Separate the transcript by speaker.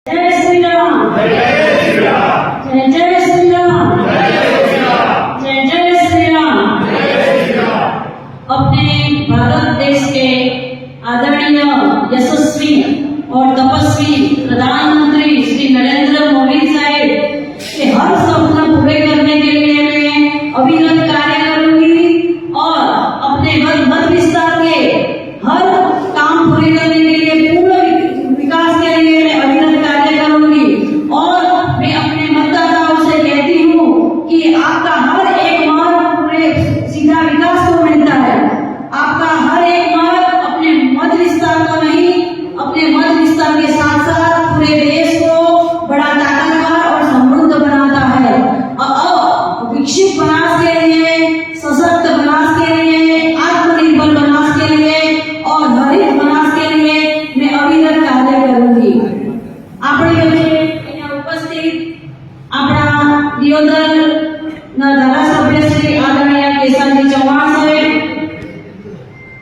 Speaker 1: जय श्री राम, जय श्री राम, जय जय श्री राम, जय जय श्री राम, जय श्री राम। अपने भारत देश के आदरणीय यशस्वी और तपस्वी प्रधानमंत्री श्री नरेंद्र मोदी साहब के हर सपना पूरे करने के लिए मैं अविरत कार्य करूंगी और अपने मत विस्तार के हर काम पूरे करने के लिए पूर्ण विकास के लिए मैं अविरत कार्य करूंगी। और मैं अपने मतदाताओं से कहती हूँ कि आपका हर एक मत पूरे सीधा विकास को मिलता है। आपका हर एक मत अपने मत विस्तार को नहीं, अपने मत विस्तार के साथ साथ पूरे देश को बड़ा ताकतवर और समृद्ध बनाता है। और विकसित बनास के लिए, सशक्त बनास के लिए, आत्मनिर्भर बनास के लिए और हरित बनास के लिए मैं अविरत कार्य करूंगी। આપણી વચ્ચે અહીંયા ઉપસ્થિત આપણા દિયોદર ના